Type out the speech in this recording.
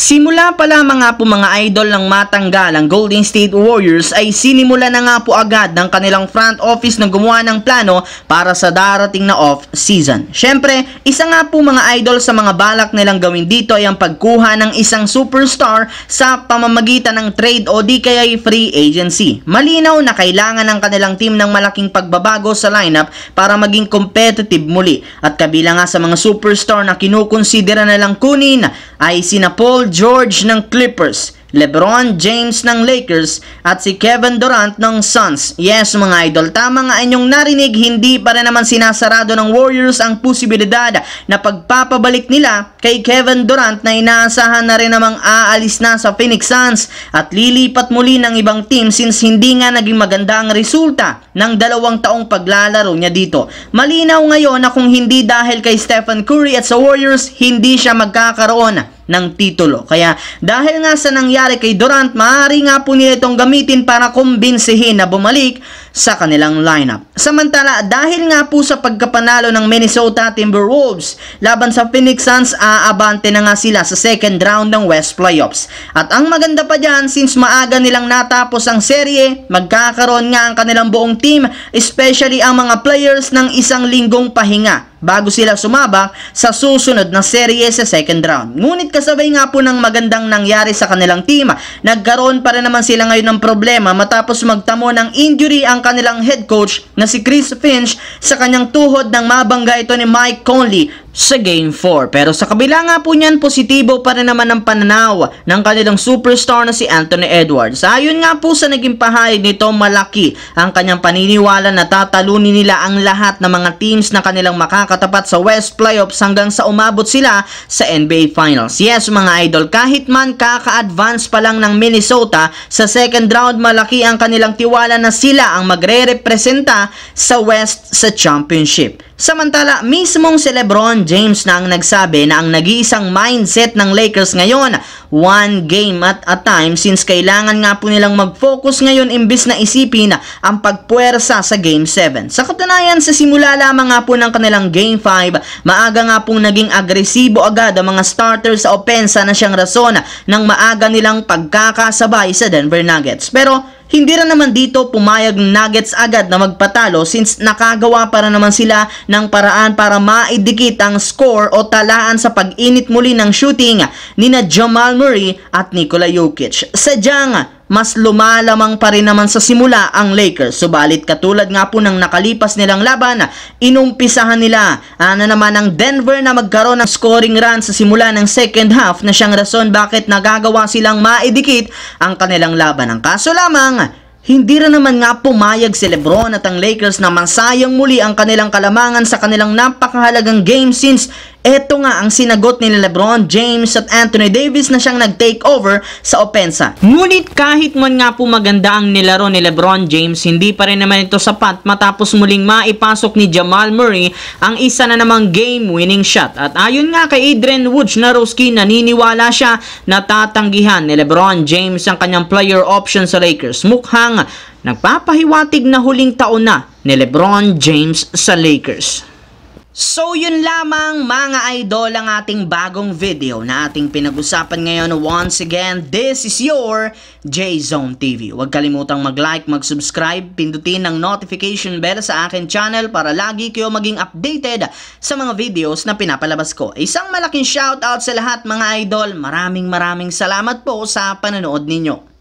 Simula pa lamang nga po mga idol ng matanggal ang Golden State Warriors ay sinimula na nga po agad ng kanilang front office na gumawa ng plano para sa darating na off-season. Syempre, isa nga po mga idol sa mga balak nilang gawin dito ay ang pagkuha ng isang superstar sa pamamagitan ng trade o di kaya free agency. Malinaw na kailangan ng kanilang team ng malaking pagbabago sa lineup para maging competitive muli. At kabila nga sa mga superstar na kinukonsidera na lang kunin ay sina Paul George ng Clippers, LeBron James ng Lakers at si Kevin Durant ng Suns. Yes mga idol, tama nga inyong narinig, hindi pa rin naman sinasarado ng Warriors ang posibilidad na pagpapabalik nila kay Kevin Durant na inaasahan na rin namang aalis na sa Phoenix Suns at lilipat muli ng ibang team since hindi nga naging maganda ang resulta ng 2 taong paglalaro niya dito. Malinaw ngayon na kung hindi dahil kay Stephen Curry at sa Warriors, hindi siya magkakaroon ng titulo. Kaya dahil nga sa nangyari kay Durant, maaari nga po nila itong gamitin para kumbinsihin na bumalik sa kanilang lineup. Samantala, dahil nga po sa pagkapanalo ng Minnesota Timberwolves laban sa Phoenix Suns, aabante na nga sila sa second round ng West Playoffs. At ang maganda pa dyan, since maaga nilang natapos ang serye, magkakaroon nga ang kanilang buong team, especially ang mga players ng 1 linggong pahinga bago sila sumabak sa susunod na serye sa second round. Ngunit kasabay nga po ng magandang nangyari sa kanilang team, nagkaroon pa rin naman sila ngayon ng problema matapos magtamo ng injury ang kanilang head coach na si Chris Finch sa kanyang tuhod nang mabangga ito ni Mike Conley sa Game 4. Pero sa kabila nga po niyan, positibo pa rin naman ang pananaw ng kanilang superstar na si Anthony Edwards. Ayon nga po sa naging pahayag nito, malaki ang kanyang paniniwala na tatalunin nila ang lahat ng mga teams na kanilang makakatapat sa West Playoffs hanggang sa umabot sila sa NBA Finals. Yes mga idol, kahit man kaka-advance pa lang ng Minnesota sa second round, malaki ang kanilang tiwala na sila ang magre-representa sa West sa championship. Samantala, mismong si LeBron James na ang nagsabi na ang nag-iisang mindset ng Lakers ngayon, one game at a time, since kailangan nga po nilang mag-focus ngayon imbis na isipin ang pagpuwersa sa Game 7. Sa katunayan, sa simula lamang nga po ng kanilang Game 5, maaga nga pong naging agresibo agad ang mga starters sa opensa na siyang rason ng maaga nilang pagkakasabay sa Denver Nuggets. Pero hindi rin naman dito pumayag ng Nuggets agad na magpatalo since nakagawa para naman sila ng paraan para maidikit ang score o talaan sa pag-init muli ng shooting nina Jamal Murray at Nikola Jokic. Sadyang mas lumalamang pa rin naman sa simula ang Lakers. Subalit katulad nga po ng nakalipas nilang laban, inumpisahan nila na naman ang Denver na magkaroon ng scoring run sa simula ng second half na siyang rason bakit nagagawa silang maidikit ang kanilang laban. Ang kaso lamang, hindi rin naman nga pumayag si LeBron at ang Lakers na masayang muli ang kanilang kalamangan sa kanilang napakahalagang game since eto nga ang sinagot ni LeBron James at Anthony Davis na siyang nag-take over sa opensa. Ngunit kahit man nga po maganda ang nilaro ni LeBron James, hindi pa rin naman ito sapat matapos muling maipasok ni Jamal Murray ang isa na namang game-winning shot. At ayon nga kay Adrian Wojnarowski, naniniwala siya na tatanggihan ni LeBron James ang kanyang player option sa Lakers. Mukhang nagpapahiwatig na huling taon na ni LeBron James sa Lakers. So yun lamang mga idol ang ating bagong video na ating pinag-usapan ngayon. Once again, this is your J-Zone TV. Huwag kalimutang mag-like, mag-subscribe, pindutin ang notification bell sa akin channel para lagi kayo maging updated sa mga videos na pinapalabas ko. Isang malaking shoutout sa lahat mga idol. Maraming salamat po sa panonood ninyo.